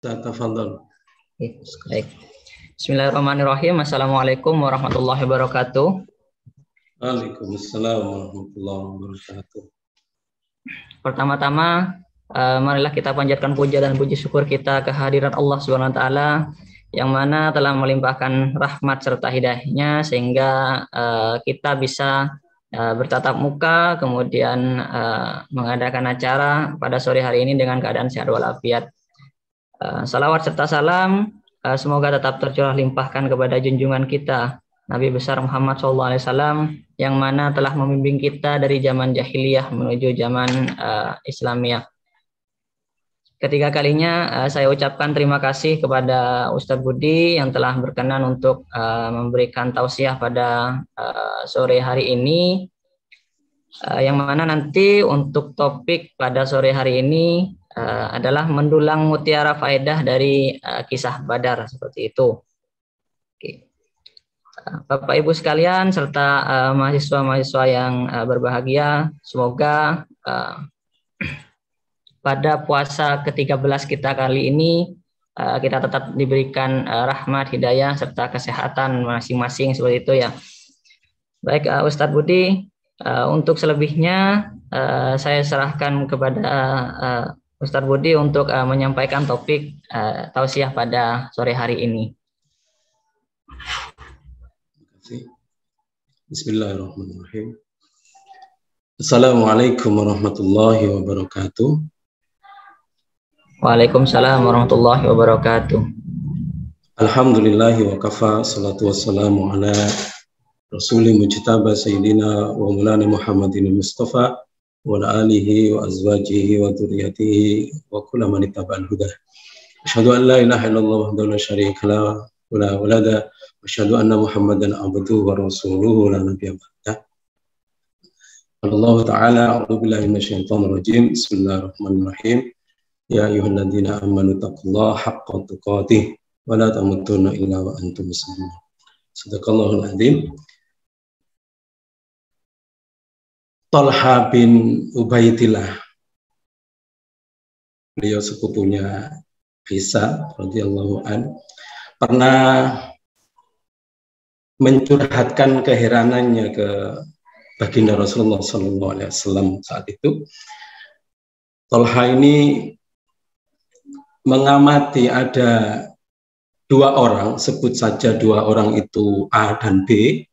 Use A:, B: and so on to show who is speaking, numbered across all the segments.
A: Tafadhol.
B: Baik. Bismillahirrahmanirrahim. Assalamualaikum warahmatullahi wabarakatuh.
A: Waalaikumsalam warahmatullahi wabarakatuh.
B: Pertama-tama, marilah kita panjatkan puja dan puji syukur kita kehadiran Allah Subhanahu wa taala yang mana telah melimpahkan rahmat serta hidayahnya sehingga kita bisa bertatap muka, kemudian mengadakan acara pada sore hari ini dengan keadaan sehat walafiat. Salawat serta salam semoga tetap tercurah limpahkan kepada junjungan kita Nabi besar Muhammad SAW yang mana telah membimbing kita dari zaman jahiliyah menuju zaman Islamiyah. Ketiga kalinya saya ucapkan terima kasih kepada Ustadz Budi yang telah berkenan untuk memberikan tausiah pada sore hari ini, yang mana nanti untuk topik pada sore hari ini adalah mendulang mutiara faedah dari kisah Badar, seperti itu. Oke. Bapak Ibu sekalian serta mahasiswa-mahasiswa yang berbahagia, semoga pada puasa ke-13 kita kali ini kita tetap diberikan rahmat, hidayah serta kesehatan masing-masing, seperti itu ya. Baik, Ustadz Budi, untuk selebihnya saya serahkan kepada Ustadz Budi untuk menyampaikan topik tausiah pada sore hari ini.
A: Bismillahirrahmanirrahim. Assalamualaikum warahmatullahi wabarakatuh.
B: Waalaikumsalam warahmatullahi wabarakatuh.
A: Alhamdulillahi wa kafa, salatu wassalamu ala Rasulil mujtaba sayyidina wa maulana Muhammadin Mustafa wa ala alihi wa azwajihi wa dzurriyyatihi wa kullu man ittaba'al huda. Asyhadu an la ilaha illallah wahdahu la syarika lahu wa la walada wa asyhadu anna Muhammadan abduhu wa rasuluhu la nabiyya ba'da. Allah Ta'ala, a'udzu billahi minasyaitonir rajim. Bismillahirrahmanirrahim. Ya ayyuhalladzina amanu taqullaha haqqa tuqatih wa la tamutunna illa wa antum muslimun. Shadaqallahul adzim. Talha bin Ubaidillah, beliau sepupunya Isa radhiyallahu an, pernah mencurhatkan keheranannya ke baginda Rasulullah SAW saat itu. Talha ini mengamati ada dua orang, sebut saja dua orang itu A dan B.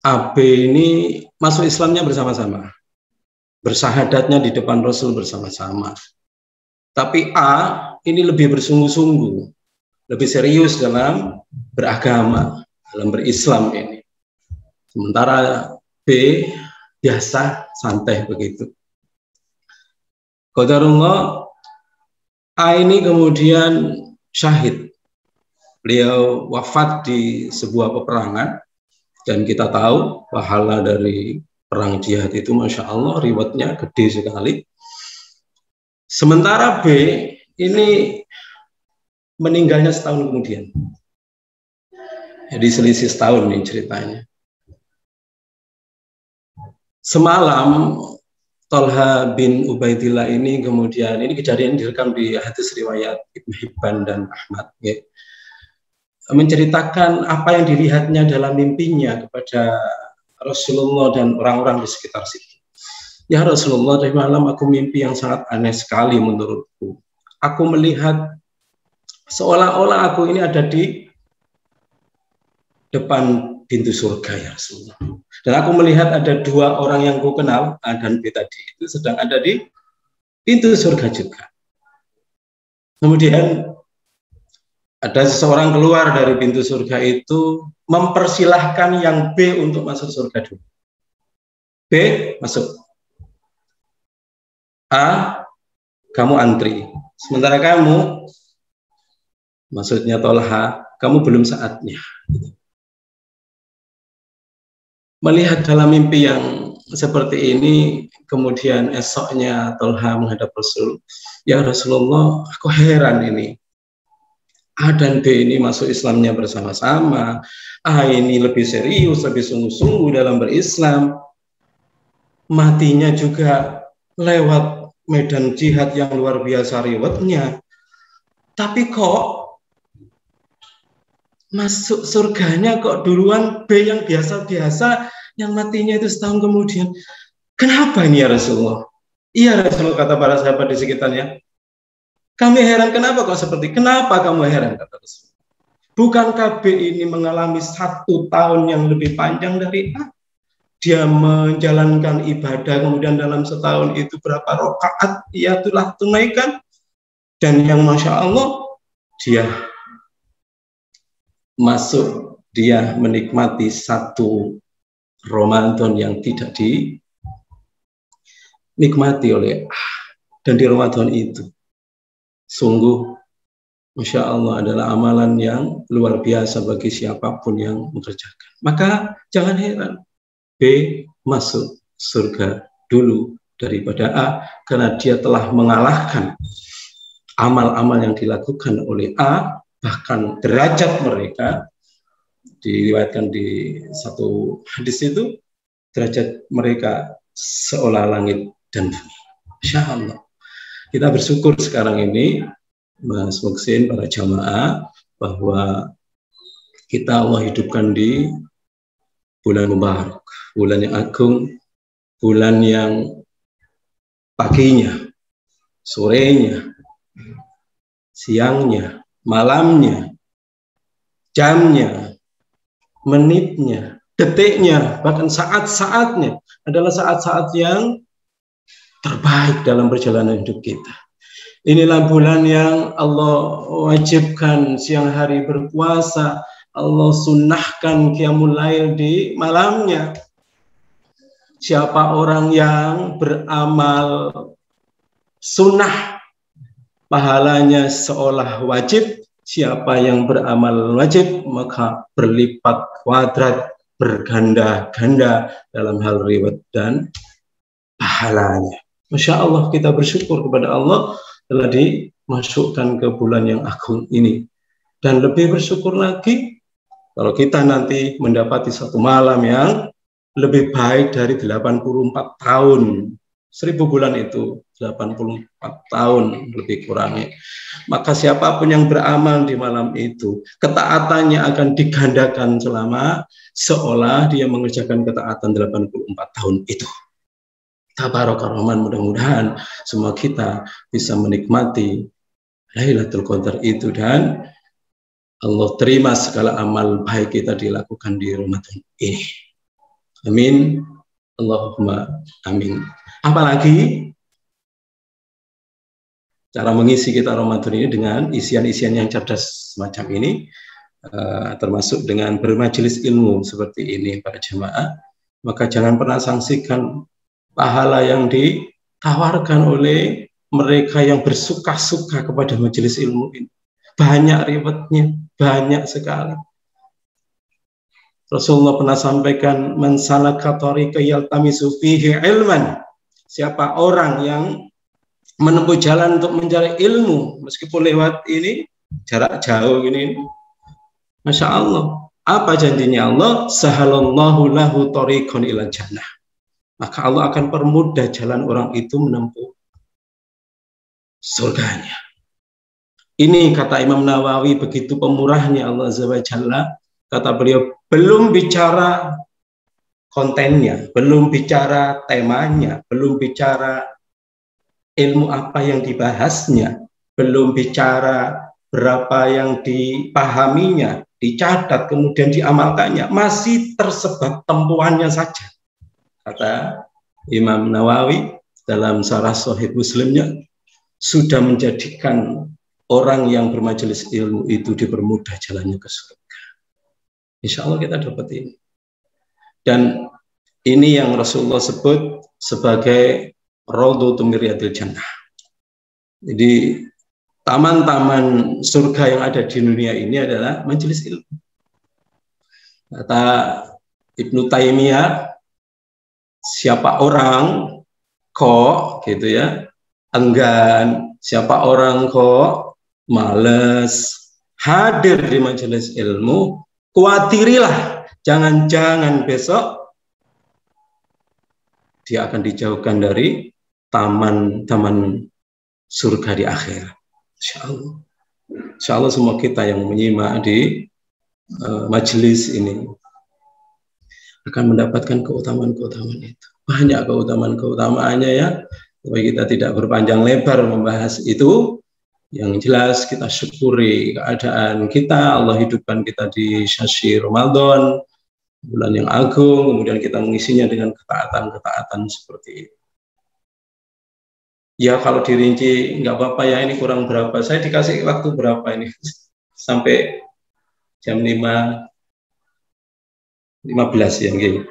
A: AB ini masuk Islamnya bersama-sama, bersahadatnya di depan Rasul bersama-sama. Tapi A ini lebih bersungguh-sungguh, lebih serius dalam beragama, dalam berislam ini. Sementara B biasa, santai begitu. Qadarullah, A ini kemudian syahid. Beliau wafat di sebuah peperangan. Dan kita tahu pahala dari perang jihad itu Masya Allah riwayatnya gede sekali. Sementara B ini meninggalnya setahun kemudian. Jadi selisih setahun nih ceritanya. Semalam Talha bin Ubaidillah ini kemudian, ini kejadian direkam di hadis riwayat Ibnu Hibban dan Ahmad ya, menceritakan apa yang dilihatnya dalam mimpinya kepada Rasulullah dan orang-orang di sekitar situ. Ya Rasulullah, dari malam aku mimpi yang sangat aneh sekali menurutku. Aku melihat seolah-olah aku ini ada di depan pintu surga ya Rasulullah. Dan aku melihat ada dua orang yang ku kenal, A dan B tadi, itu sedang ada di pintu surga juga. Kemudian ada seseorang keluar dari pintu surga itu mempersilahkan yang B untuk masuk surga dulu. B, masuk. A, kamu antri. Sementara kamu, maksudnya Talha, kamu belum saatnya. Melihat dalam mimpi yang seperti ini, kemudian esoknya Talha menghadap Rasul. Ya Rasulullah, aku heran ini. A dan B ini masuk Islamnya bersama-sama. A ini lebih serius, lebih sungguh-sungguh dalam berislam. Matinya juga lewat medan jihad yang luar biasa riwayatnya. Tapi kok masuk surganya kok duluan B yang biasa-biasa, yang matinya itu setahun kemudian. Kenapa ini ya Rasulullah? Iya Rasulullah, kata para sahabat di sekitarnya. Kami heran, kenapa kok seperti? Kenapa kamu heran, kata Rasulullah? Bukankah B ini mengalami 1 tahun yang lebih panjang dari A? Dia menjalankan ibadah, kemudian dalam setahun itu berapa rakaat ia telah tunaikan. Dan yang Masya Allah, dia menikmati 1 Ramadan yang tidak dinikmati oleh A. Dan di Ramadan itu, sungguh Masya Allah adalah amalan yang luar biasa bagi siapapun yang mengerjakan. Maka jangan heran, B masuk surga dulu daripada A, karena dia telah mengalahkan amal-amal yang dilakukan oleh A. Bahkan derajat mereka, diriwayatkan di satu hadis itu, derajat mereka seolah langit dan bumi. Insya Allah. Kita bersyukur sekarang ini, Mas Muksin, para jamaah, bahwa kita Allah hidupkan di bulan Mubarak, bulan yang agung, bulan yang paginya, sorenya, siangnya, malamnya, jamnya, menitnya, detiknya, bahkan saat-saatnya adalah saat-saat yang terbaik dalam perjalanan hidup kita. Inilah bulan yang Allah wajibkan siang hari berpuasa, Allah sunnahkan qiyamul lail di malamnya. Siapa orang yang beramal sunnah, pahalanya seolah wajib. Siapa yang beramal wajib, maka berlipat kuadrat, berganda-ganda dalam hal riwayat dan pahalanya. Masya Allah, kita bersyukur kepada Allah telah dimasukkan ke bulan yang agung ini. Dan lebih bersyukur lagi kalau kita nanti mendapati 1 malam yang lebih baik dari 84 tahun. 1000 bulan itu 84 tahun lebih kurangnya. Maka siapapun yang beramal di malam itu, ketaatannya akan digandakan selama seolah dia mengerjakan ketaatan 84 tahun itu. Tabaraka Rahman, mudah-mudahan semua kita bisa menikmati Lailatul Qadar itu, dan Allah terima segala amal baik kita dilakukan di Ramadan ini. Amin. Allahumma amin. Apalagi cara mengisi kita Ramadan ini dengan isian-isian yang cerdas semacam ini, termasuk dengan bermajelis ilmu seperti ini para jemaah. Maka jangan pernah sangsikan pahala yang ditawarkan oleh mereka yang bersuka-suka kepada majelis ilmu ini. Banyak ribetnya, banyak sekali. Rasulullah pernah sampaikan, man salaka tariqa yaltamisu fihi ilman. Siapa orang yang menempuh jalan untuk mencari ilmu, meskipun lewat ini jarak jauh ini, Masya Allah, apa janjinya Allah? Sahalallahu lahu tariqan ila jannah. Maka Allah akan permudah jalan orang itu menempuh surganya. Ini kata Imam Nawawi, begitu pemurahnya Allah Azza wa Jalla. Kata beliau, belum bicara kontennya, belum bicara temanya, belum bicara ilmu apa yang dibahasnya, belum bicara berapa yang dipahaminya, dicatat, kemudian diamalkannya, masih tersebat tempuhannya saja. Kata Imam Nawawi dalam Syarah Sahih Muslimnya, sudah menjadikan orang yang bermajelis ilmu itu dipermudah jalannya ke surga. Insya Allah kita dapat ini. Dan ini yang Rasulullah sebut sebagai Raudhatun min Riyadil Jannah. Jadi taman-taman surga yang ada di dunia ini adalah majelis ilmu. Kata Ibnu Taimiyah, siapa orang kok gitu ya enggan, siapa orang kok males hadir di majelis ilmu, khawatirilah jangan-jangan besok dia akan dijauhkan dari taman-taman surga di akhir. Insya Allah. Insya Allah semua kita yang menyimak di majelis ini akan mendapatkan keutamaan-keutamaan itu. Banyak keutamaan-keutamaannya ya. Supaya kita tidak berpanjang lebar membahas itu. Yang jelas kita syukuri keadaan kita. Allah hidupkan kita di syahri Ramadan, bulan yang agung, kemudian kita mengisinya dengan ketaatan-ketaatan seperti ini. Ya kalau dirinci nggak apa-apa ya, ini kurang berapa. Saya dikasih waktu berapa ini? Sampai jam 5.15 ya. Okay.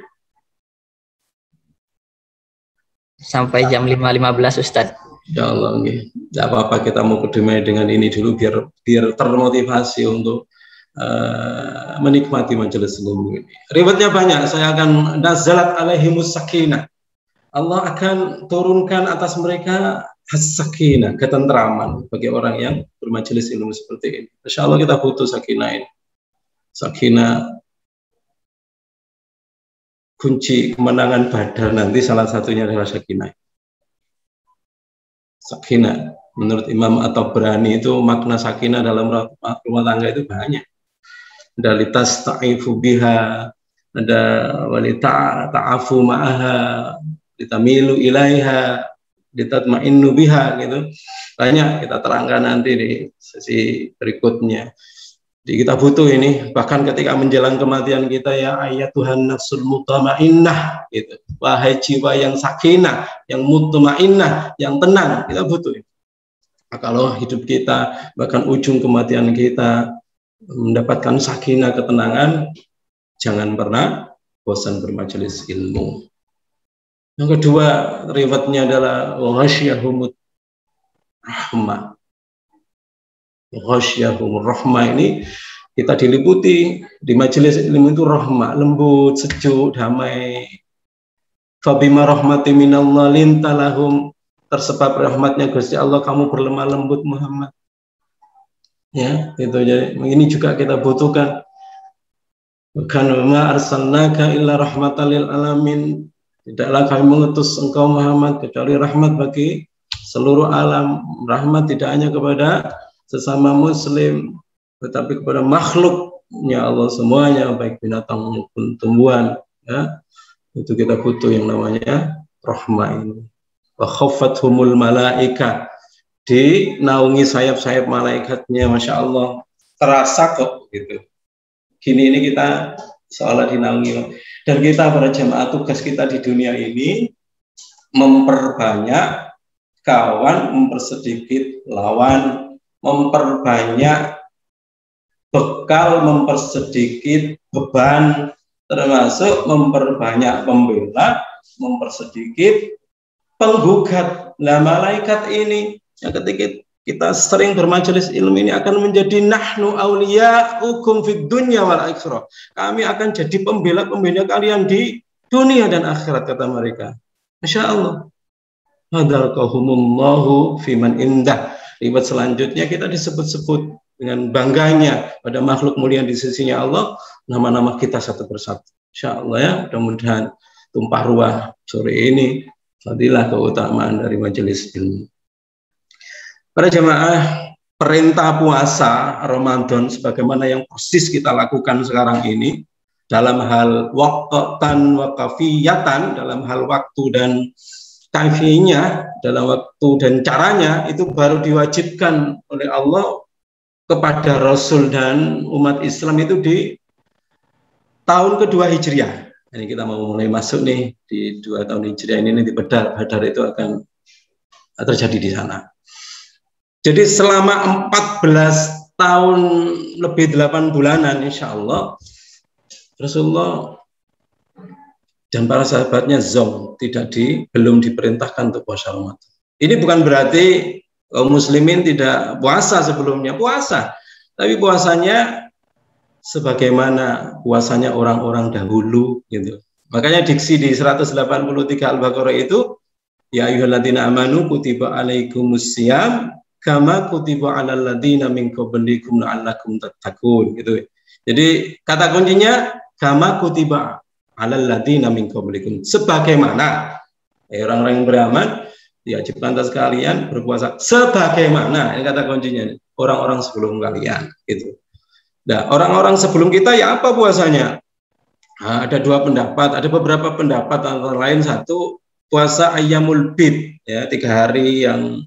B: Sampai jam 5.15 Ustadz.
A: Ya Allah, okay. Nggak apa-apa, kita mau kedamai dengan ini dulu biar termotivasi untuk menikmati majelis ilmu ini. Riwayatnya banyak, saya akan nazalat alaihimus sakinah. Allah akan turunkan atas mereka as-sakinah, ketentraman bagi orang yang bermajelis ilmu seperti ini. Insya Allah kita butuh sakinah ini. Sakinah kunci kemenangan Badar nanti salah satunya adalah sakinah. Sakinah menurut Imam At-Tabrani itu makna sakinah dalam rumah tangga itu banyak. Ada litas ta'ifu biha, ada walita ta'afu ma'aha, ditamilu ilaiha, ditatma'innu biha gitu. Banyak kita terangkan nanti di sesi berikutnya. Jadi kita butuh ini, bahkan ketika menjelang kematian kita, ya ayat Tuhan nafsul mutmainnah gitu. Wahai jiwa yang sakinah, yang mutmainnah, yang tenang, kita butuh. Nah, kalau hidup kita bahkan ujung kematian kita mendapatkan sakinah, ketenangan, jangan pernah bosan bermajelis ilmu. Yang kedua, riwayatnya adalah ghasyiyahumur rahmah. Ghasyiyahumur rahmah ini kita diliputi di majelis ilmu itu rahmah, lembut, sejuk, damai. Fabima rahmati minallah lintalahum, tersebab rahmatnya Gusti Allah kamu berlemah lembut Muhammad. Ya, itu jadi ini juga kita butuhkan. Bukan ma arsalnaka illa rahmatan lil alamin. Tidaklah kami mengutus engkau Muhammad kecuali rahmat bagi seluruh alam. Rahmat tidak hanya kepada sesama muslim, tetapi kepada makhluknya Allah semuanya, baik binatang maupun tumbuhan. Ya, itu kita butuh yang namanya rahmah ini. Wa khaffathumul malaika, dinaungi sayap-sayap malaikatnya, masya Allah, terasa kok gitu. Gini ini kita seolah dinaungi. Dan kita para jemaah, tugas kita di dunia ini memperbanyak kawan, mempersedikit lawan, memperbanyak bekal, mempersedikit beban, termasuk memperbanyak pembela, mempersedikit penggugat. Nah, malaikat ini yang ketika kita sering bermajelis ilmu ini akan menjadi nahnu awliya'ukum fid dunya wal akhirah. Kami akan jadi pembela-pembela kalian di dunia dan akhirat, kata mereka. Masya Allah. Hadalkahumullahu fiman indah. Riwayat selanjutnya kita disebut-sebut dengan bangganya pada makhluk mulia di sisinya Allah, nama-nama kita satu persatu. Insya Allah ya, mudah-mudahan tumpah ruah sore ini fadilah keutamaan dari majelis ilmu. Para jemaah, perintah puasa Ramadan sebagaimana yang persis kita lakukan sekarang ini dalam hal waqtan wa kafiyatan, dalam hal waktu dan kafiynya, dalam waktu dan caranya, itu baru diwajibkan oleh Allah kepada Rasul dan umat Islam itu di tahun kedua Hijriah. Ini kita mau mulai masuk nih di 2 tahun Hijriah ini di Badar. Badar itu akan terjadi di sana. Jadi selama 14 tahun lebih 8 bulanan insya Allah Rasulullah dan para sahabatnya belum diperintahkan untuk puasa Ramadan. Ini bukan berarti kaum muslimin tidak puasa sebelumnya, puasa. Tapi puasanya sebagaimana puasanya orang-orang dahulu gitu. Makanya diksi di 183 Al-Baqarah itu, ya ayyuhalladzina amanu kutiba alaikumusiyam kama kutiba alal ladzina min qablikum la'allakum tattaqun gitu. Jadi kata kuncinya kama kutiba alal ladzina min qablikum, sebagaimana orang-orang yang beramal diwajibkan atas kalian berpuasa sebagaimana, ini kata kuncinya. orang-orang sebelum kalian gitu. Nah, orang-orang sebelum kita ya apa puasanya? Nah, ada dua pendapat, ada beberapa pendapat, antara lain satu puasa Ayyamul Bid, ya 3 hari yang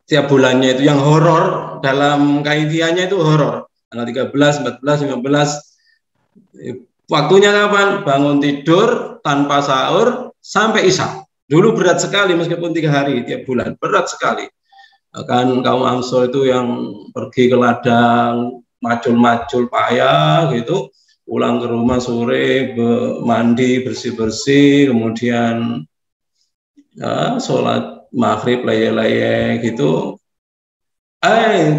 A: tiap bulannya itu yang horor, dalam kaifiahnya itu horor. Tanggal 13, 14, 15. Waktunya kapan? Bangun tidur tanpa sahur sampai isya. Dulu berat sekali meskipun 3 hari tiap bulan, berat sekali. Kan kaum Ansor itu yang pergi ke ladang, macul-macul payah gitu, pulang ke rumah sore, mandi bersih-bersih, kemudian ya, sholat maghrib laye-laye gitu,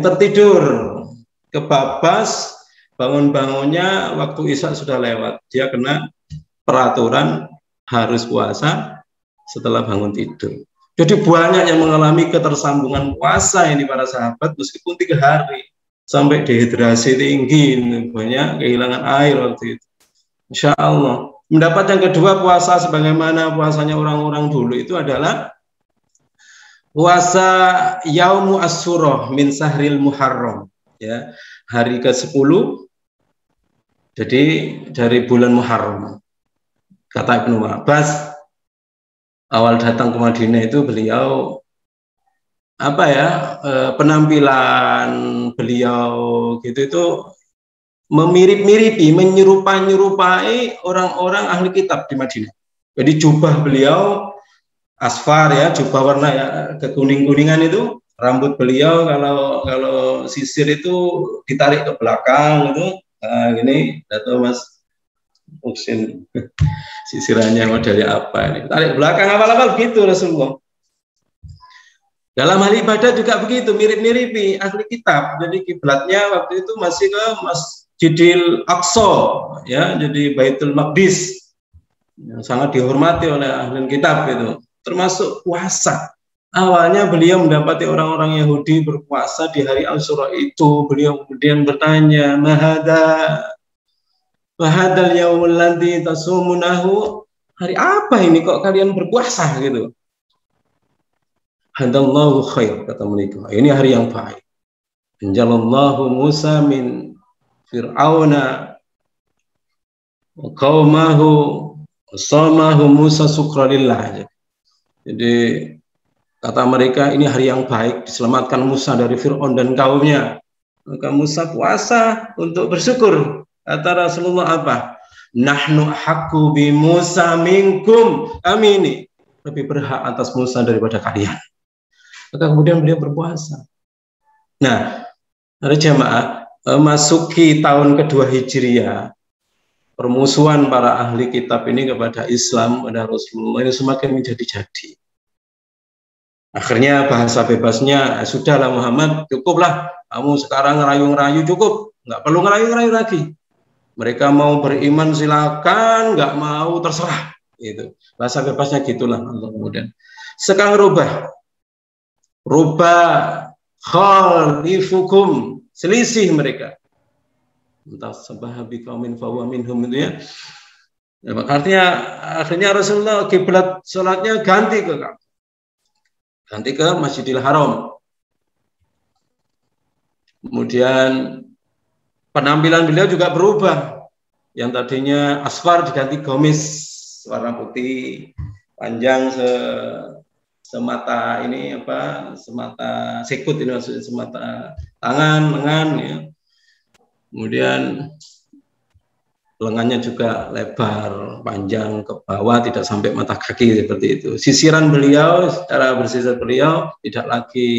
A: tertidur, kebabas, bangun-bangunnya waktu isya sudah lewat, dia kena peraturan harus puasa setelah bangun tidur. Jadi banyak yang mengalami ketersambungan puasa ini para sahabat meskipun 3 hari, sampai dehidrasi tinggi, banyak kehilangan air waktu itu. Insya Allah. Mendapat yang kedua, puasa sebagaimana puasanya orang-orang dulu itu adalah puasa Yaumu Asyura min Sahril Muharram, ya, hari ke-10 jadi dari bulan Muharram. Kata Ibnu Abbas, awal datang ke Madinah itu beliau penampilan beliau gitu itu memirip-miripi, menyerupai orang-orang ahli kitab di Madinah. Jadi jubah beliau asfar, ya, jubah warna ya kekuning-kuningan itu, rambut beliau kalau sisir itu ditarik ke belakang itu, gini, atau Mas Muksin sisirannya modelnya apa ini, tarik belakang apa-apa begitu Rasulullah. Dalam hal ibadah juga begitu, mirip-miripi ahli kitab. Jadi kiblatnya waktu itu masih ke Masjidil Aqsa, ya, jadi Baitul Maqdis yang sangat dihormati oleh ahli kitab itu. Termasuk puasa. Awalnya beliau mendapati orang-orang Yahudi berpuasa di hari Asyura itu. Beliau kemudian bertanya, Mahadal yaumul ladzi tasumunahu, hari apa ini kok kalian berpuasa gitu. Hadallahu khair, kata mereka, ini hari yang baik. Anjalallahu Musa min Fir'auna wa qaumahu wasamahu Musa sukralillah. Jadi kata mereka, ini hari yang baik, diselamatkan Musa dari Fir'aun dan kaumnya. Maka Musa puasa untuk bersyukur. Kata Rasulullah apa? Nahnu haqqu bi Musa minkum, kami ini lebih berhak atas Musa daripada kalian. Maka kemudian beliau berpuasa. Nah, para jamaah, masuki tahun kedua Hijriah, permusuhan para ahli kitab ini kepada Islam, pada Rasulullah ini semakin menjadi-jadi. Akhirnya bahasa bebasnya, sudahlah Muhammad, cukuplah, kamu sekarang ngerayu-ngerayu cukup, nggak perlu ngerayu-ngerayu lagi. Mereka mau beriman silakan, nggak mau terserah. Itu bahasa bebasnya gitulah. Kemudian sekarang rubah khalifukum, selisih mereka. Entah sabahabi kaumin fawa minhum itu, ya. Ya, artinya akhirnya Rasulullah kiblat sholatnya ganti ke Masjidil Haram. Kemudian penampilan beliau juga berubah. Yang tadinya asfar diganti gamis, warna putih, panjang semata ini semata sikut ini, maksudnya semata tangan, lengan, ya. Kemudian lengannya juga lebar, panjang ke bawah, tidak sampai mata kaki seperti itu. Sisiran beliau, secara bersisir beliau tidak lagi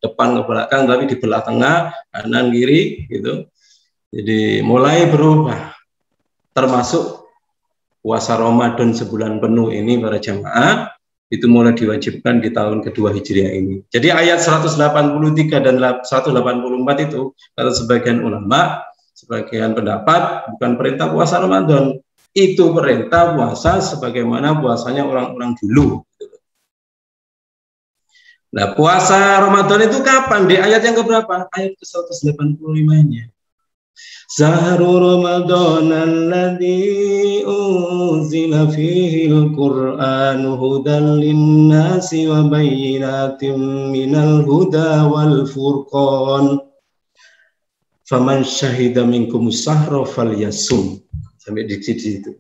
A: depan ke belakang, tapi di belah tengah, kanan kiri gitu. Jadi mulai berubah, termasuk puasa Ramadan sebulan penuh ini para jamaah itu mulai diwajibkan di tahun kedua Hijriah ini. Jadi ayat 183 dan 184 itu kata sebagian ulama, sebagian pendapat bukan perintah puasa Ramadan, itu perintah puasa sebagaimana puasanya orang-orang dulu. Nah, puasa Ramadan itu kapan? Di ayat yang keberapa? Ayat ke-185-nya. Sahru Ramadan alladzi unzila fihi al-Qur'an hudan lin-nasi wa bayyinatin minal huda wal furqan. Faman syahida minkum sahra falyasum. Sampai di situ.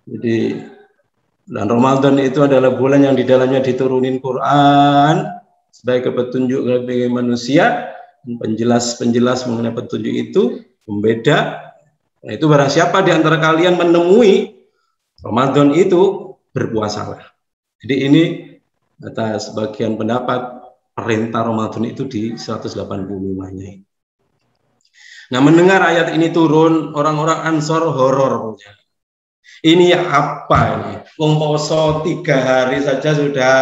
A: Jadi bulan Ramadan itu adalah bulan yang di dalamnya diturunin Quran sebagai petunjuk bagi manusia, penjelas mengenai petunjuk itu, pembeda. Nah, itu barang siapa di antara kalian menemui Ramadan itu, berpuasalah. Jadi ini atas sebagian pendapat perintah Ramadan itu di 185-nya. Nah, mendengar ayat ini turun, orang-orang Ansor horor. Ini apa ini? Poso 3 hari saja sudah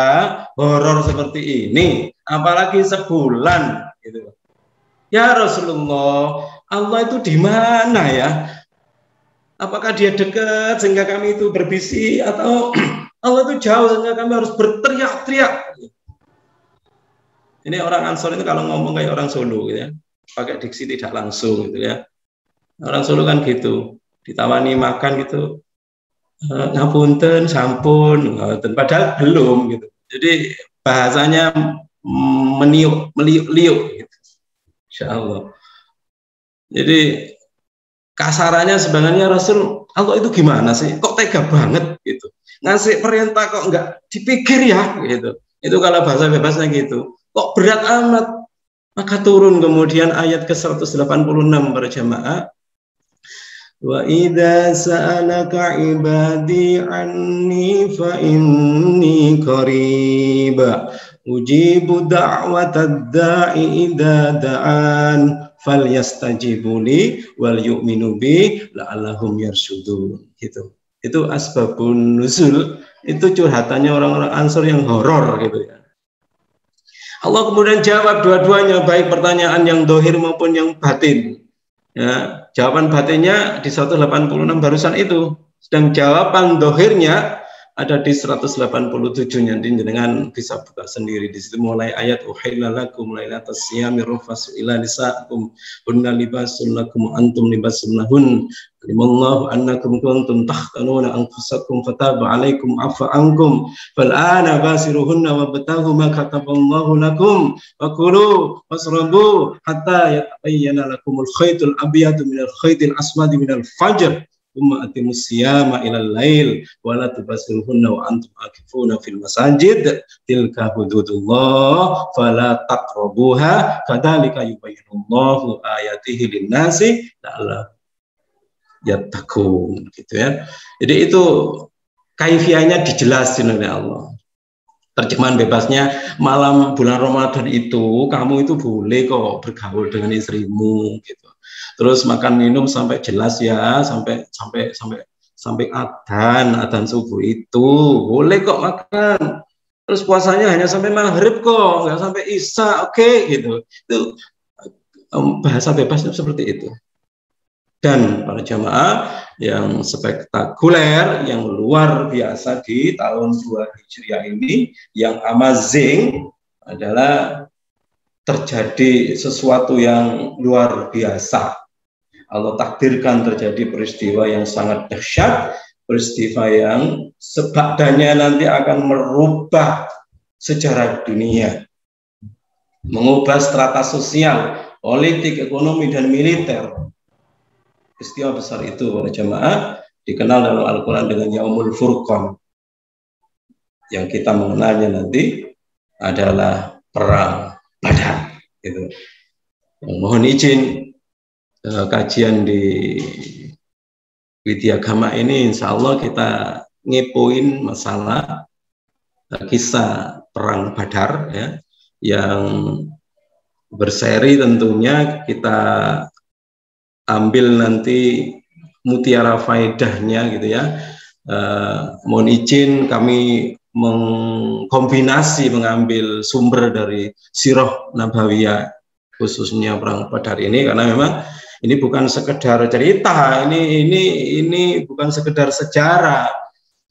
A: horor seperti ini, apalagi sebulan gitu. Ya Rasulullah, Allah itu di mana ya? Apakah dia dekat sehingga kami itu berbisik, atau Allah itu jauh sehingga kami harus berteriak-teriak? Ini orang Ansor itu kalau ngomong kayak orang Solo gitu ya, pakai diksi tidak langsung gitu ya. Orang Solo kan gitu, ditawani makan gitu, ngapunten, sampun, padahal belum gitu. Jadi bahasanya meliuk-liuk gitu. Insya Allah. Jadi kasarannya sebenarnya Rasul, Allah itu gimana sih? Kok tega banget gitu. Ngasih perintah kok nggak dipikir ya gitu. Itu kalau bahasa bebasnya gitu. Kok berat amat? Maka turun kemudian ayat ke-186 berjamaah. Wa idza sa'alaka ibadi anni fa inni qarib ujibu da'watad da'i idza da'an falyastajibu li wal yu'minu bi la'allahum yarsyudun. Gitu. Itu asbabun nuzul, itu curhatannya orang-orang Ansor yang horor gitu ya. Allah kemudian jawab dua-duanya, baik pertanyaan yang dohir maupun yang batin. Ya, jawaban batinnya di 186 barusan itu, sedang jawaban dohirnya ada di 187-nya. Dengan bisa buka sendiri di situ, mulai ayat uhilla lakum lailatas siyami rafasu ila nisaikum hunna libasun lakum antum libasun lahun limallahu annakum kuntum tahtanuna anfusakum fataba alaikum afa ankum fal ana basiruhunna wabtahu ma kataballahu lakum wa kulu wasrabu hatta yatabayyana lakumul khaytul abyadu minal khaytil aswadi minal fajr thumma atimus siyama ilal lail wa la tubasiruhunna wa antum akifuna fil masajid tilka hududullah fala taqrabuha kadzalika yubayyinullahu ayatihi lin-nasi la'allahum yattaqun gitu ya. Jadi itu kaifiahnya dijelasin oleh Allah. Terjemahan bebasnya, malam bulan Ramadan itu kamu itu boleh kok bergaul dengan istrimu gitu. Terus makan minum sampai jelas ya, sampai adzan subuh itu boleh kok makan. Terus puasanya hanya sampai maghrib kok, nggak sampai isya, oke gitu. Itu bahasa bebasnya seperti itu. Dan para jamaah yang spektakuler, yang luar biasa di tahun 2 Hijriah ini, yang amazing adalah terjadi sesuatu yang luar biasa. Allah takdirkan terjadi peristiwa yang sangat dahsyat, peristiwa yang sebabnya nanti akan merubah sejarah dunia, mengubah strata sosial, politik, ekonomi, dan militer. Peristiwa besar itu para jamaah dikenal dalam Al-Quran dengan Yaumul Furqan. Yang kita mengenalnya nanti adalah Perang Badar. Gitu. Mohon izin kajian di Widyagama ini, insya Allah kita ngepoin masalah kisah Perang Badar ya, yang berseri tentunya kita ambil nanti mutiara faedahnya gitu ya. Mohon izin kami mengkombinasi mengambil sumber dari Sirah Nabawiyah khususnya Perang Badar ini, karena memang ini bukan sekedar cerita, ini bukan sekedar sejarah.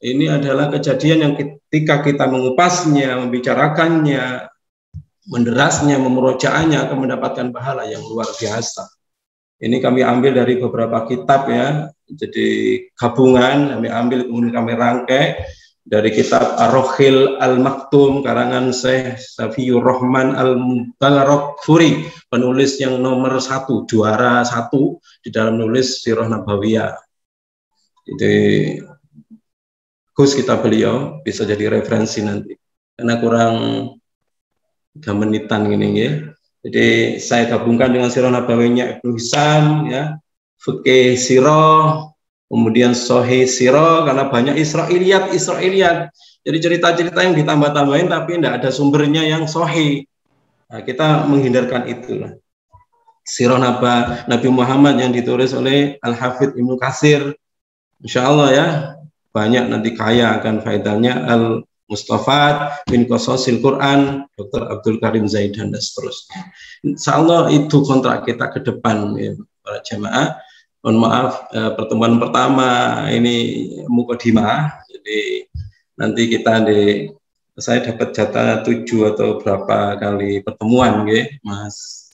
A: Ini adalah kejadian yang ketika kita mengupasnya, membicarakannya, menderasnya, memurojaahnya akan mendapatkan pahala yang luar biasa. Ini kami ambil dari beberapa kitab ya, jadi gabungan kami ambil kemudian kami rangkai dari kitab Ar-Rohil Al-Maktum karangan Syekh Safiyur Rahman Al-Mubarakfuri, penulis yang nomor 1, juara 1 di dalam nulis Sirah Nabawiyah. Jadi Gus kitab beliau bisa jadi referensi nanti karena kurang 3 menitan gini ya. Jadi saya gabungkan dengan Sirah Nabawiyahnya Ibnu Hisam ya, Fikih Sirah, kemudian Sahih Sirah karena banyak Israiliyat. Jadi cerita-cerita yang ditambah-tambahin tapi tidak ada sumbernya yang sahih. Nah, kita menghindarkan itulah. Sirah Nabi Muhammad yang ditulis oleh Al-Hafidh Ibnu Katsir. Insya Allah ya, banyak nanti kaya akan faedahnya Al-Mustafat bin Qasasil Quran, Dr. Abdul Karim Zaidan dan seterusnya. Insya Allah itu kontrak kita ke depan ya, para jemaah. Mohon maaf, pertemuan pertama ini mukadimah, jadi nanti saya dapat jatah 7 atau berapa kali pertemuan ya, Mas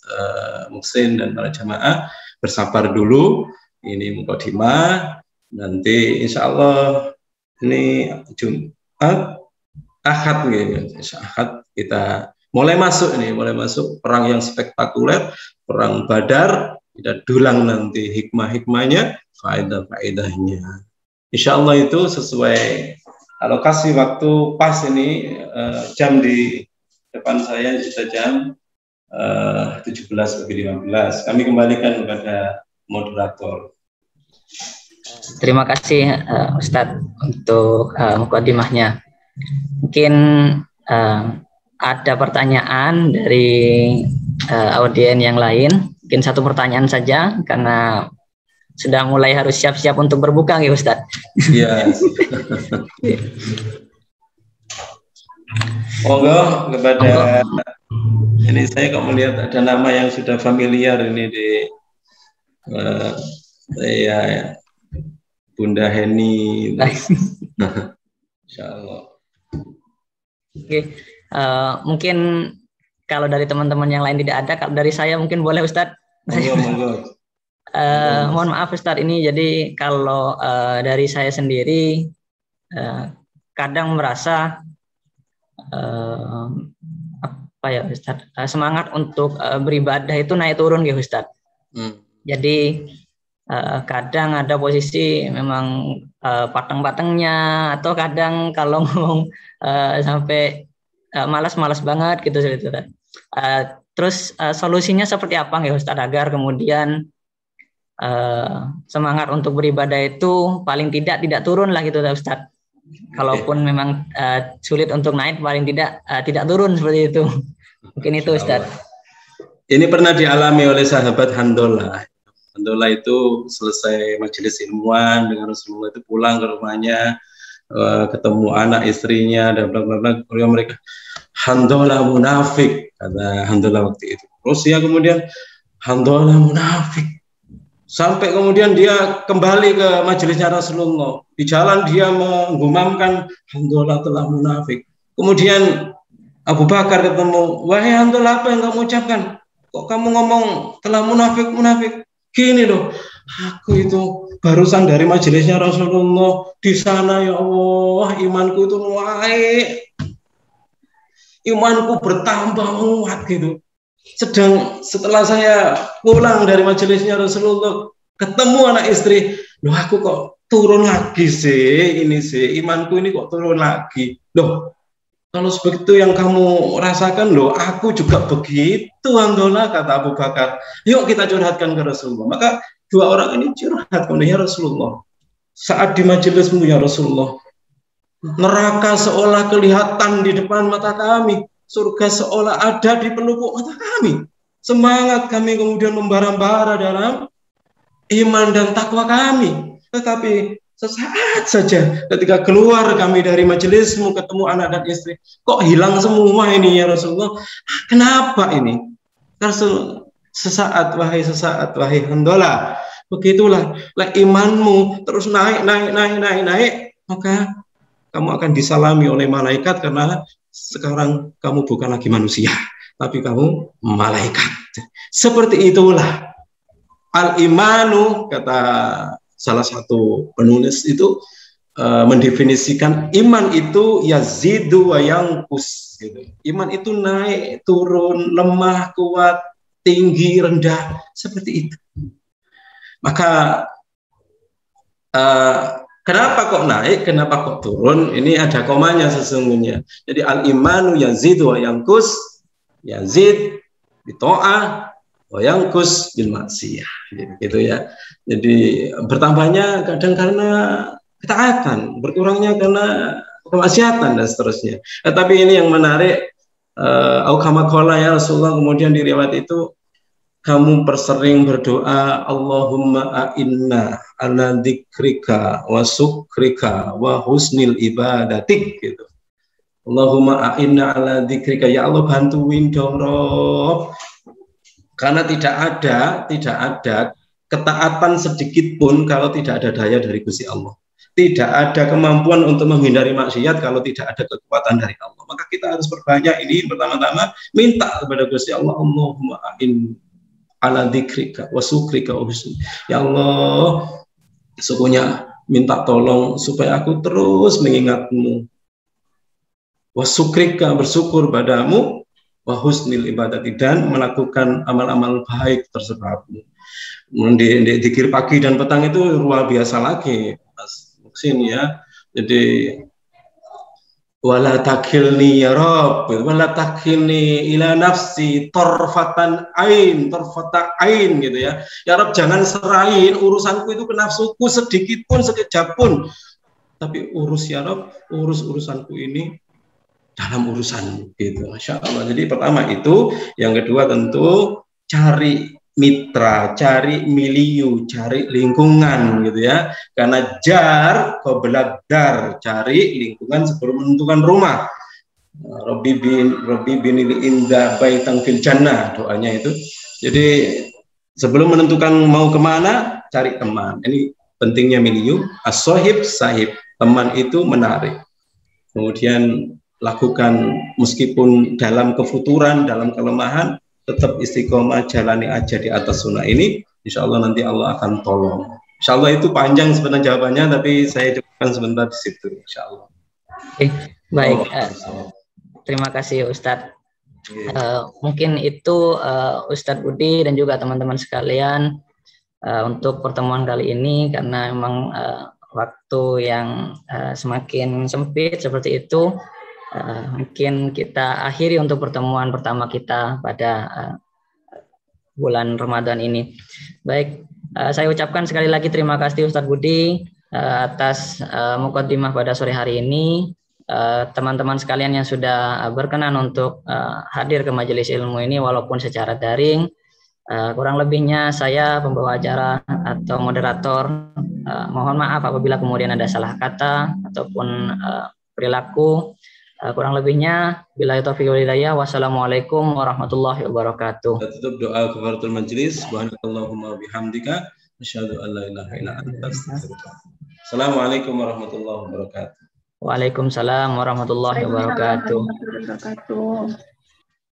A: Muksin dan para jemaah bersabar dulu, ini mukadimah. Nanti insya Allah ini Jumat, Ahad gitu. Ahad kita mulai masuk perang yang spektakuler, perang Badar. Kita dulang nanti hikmah-hikmahnya, faedah-faedahnya. Insya Allah itu sesuai alokasi waktu pas ini, jam di depan saya sudah jam 17:15. Kami kembalikan kepada moderator.
B: Terima kasih Ustadz untuk mukadimahnya. Mungkin ada pertanyaan dari audien yang lain. Mungkin satu pertanyaan saja karena sudah mulai harus siap-siap untuk berbuka ya Ustadz.
A: Iya. Monggo kepada ini saya kok melihat ada nama yang sudah familiar ini di ya Bunda Heni. Insya Allah.
B: Oke, mungkin kalau dari teman-teman yang lain tidak ada, kalau dari saya mungkin boleh Ustadz.
A: Monggo.
B: Mohon maaf Ustadz, ini jadi kalau dari saya sendiri kadang merasa apa ya Ustadz, semangat untuk beribadah itu naik turun ya Ustadz. Jadi kadang ada posisi memang pateng-patengnya, atau kadang kalau ngomong sampai malas-malas banget gitu. Terus solusinya seperti apa ya Ustadz agar kemudian semangat untuk beribadah itu paling tidak turun lah gitu Ustadz. Kalaupun memang sulit untuk naik, paling tidak turun seperti itu. Mungkin itu Ustadz.
A: Ini pernah dialami oleh sahabat Handolah. Handolah itu selesai majelis ilmuwan dengan Rasulullah itu pulang ke rumahnya, ketemu anak istrinya dan bla bla bla. Mereka Handolah munafik, kata Handolah waktu itu. Terus ya kemudian Handolah munafik. Sampai kemudian dia kembali ke majelisnya Rasulullah. Di jalan dia menggumamkan Handolah telah munafik. Kemudian Abu Bakar ketemu, wahai Handolah, apa yang kamu ucapkan? Kok kamu ngomong telah munafik? Gini loh, aku itu barusan dari majelisnya Rasulullah. Di sana ya Allah, imanku itu naik, imanku bertambah menguat gitu. Sedang setelah saya pulang dari majelisnya Rasulullah, ketemu anak istri, loh aku kok turun lagi sih, imanku ini kok turun lagi. Loh, kalau sebegitu yang kamu rasakan, loh aku juga begitu Handolah, kata Abu Bakar. Yuk kita curhatkan ke Rasulullah. Maka dua orang ini curhat kepada ya Rasulullah. Saat di majelismu ya Rasulullah, neraka seolah kelihatan di depan mata kami, surga seolah ada di pelupuk mata kami. Semangat kami kemudian membara-bara dalam iman dan takwa kami. Tetapi sesaat saja ketika keluar kami dari majelismu, ketemu anak dan istri, kok hilang semua ini ya Rasulullah. Kenapa ini? Rasul, sesaat wahai Handolah. Begitulah, imanmu terus naik, maka kamu akan disalami oleh malaikat karena sekarang kamu bukan lagi manusia, tapi kamu malaikat. Seperti itulah Al-imanu, kata salah satu penulis itu, mendefinisikan iman itu yazidu wa yanqus gitu. Iman itu naik, turun, lemah, kuat, tinggi, rendah, seperti itu. Maka kenapa kok naik, kenapa kok turun? Ini ada komanya sesungguhnya. Jadi al-imanu yazidu wa yanqus, yazid bi ta'ah wa yanqus bil maksiyah, gitu ya. Jadi bertambahnya kadang karena ketaatan, berkurangnya karena kemaksiatan dan seterusnya. Tapi ini yang menarik, aukamaqala ya Rasulullah, kemudian di riwayat itu kamu persering berdoa, Allahumma a'inna ala dzikrika wa syukrika wa husnil ibadatik gitu. Allahumma a'inna ala dzikrika, ya Allah bantuin dong Rob. Karena tidak ada ketaatan sedikit pun kalau tidak ada daya dari Gusti Allah. Tidak ada kemampuan untuk menghindari maksiat kalau tidak ada kekuatan dari Allah. Maka kita harus berbanyak ini, pertama-tama minta kepada Gusti Allah, Allahumma a'in ala dzikrika wa syukrika wa husni. Ya Allah, sesungguhnya minta tolong supaya aku terus mengingatmu. Wa syukrika, bersyukur padamu, wa husnil ibadati, dan melakukan amal-amal baik terserahmu. Di zikir pagi dan petang itu luar biasa lagi, Mas Muksin ya. Jadi wala takilni ya Rabb, wala takilni ila nafsi tarfata ain gitu ya. Ya Rabb, jangan serahin urusanku itu ke nafsuku sedikit pun, sekejap pun. Tapi urus ya Rabb, urus urusanku ini dalam urusanmu gitu. Masya Allah. Jadi pertama itu, yang kedua tentu cari mitra, cari milieu, cari lingkungan gitu ya. Karena jar qabla dar, cari lingkungan sebelum menentukan rumah. Rabbi binil inda baitan fil jannah, doanya itu. Jadi sebelum menentukan mau kemana, cari teman. Ini pentingnya milieu. As-sahib sahib, teman itu menarik. Kemudian lakukan meskipun dalam kefuturan, dalam kelemahan, tetap istiqomah, jalani aja di atas sunnah ini, insya Allah nanti Allah akan tolong. Insya Allah itu panjang sebenarnya jawabannya, tapi saya cukupkan sebentar di situ, insya Allah. Oke,
B: baik. Terima kasih Ustadz. Mungkin itu Ustadz Budi dan juga teman-teman sekalian untuk pertemuan kali ini, karena memang waktu yang semakin sempit seperti itu. Mungkin kita akhiri untuk pertemuan pertama kita pada bulan Ramadan ini. Baik, saya ucapkan sekali lagi terima kasih Ustadz Budi atas mukaddimah pada sore hari ini. Teman-teman sekalian yang sudah berkenan untuk hadir ke majelis ilmu ini walaupun secara daring. Kurang lebihnya saya pembawa acara atau moderator mohon maaf apabila kemudian ada salah kata ataupun perilaku. Kurang lebihnya bila taufiq wal hidayah. Wassalamualaikum warahmatullahi wabarakatuh.
A: Kita tutup doa kafaratul majlis. Subhanakallahumma bihamdika asyhadu an la ilaha illa anta astaghfiruka. Assalamualaikum warahmatullahi wabarakatuh.
B: Waalaikumsalam warahmatullahi wabarakatuh.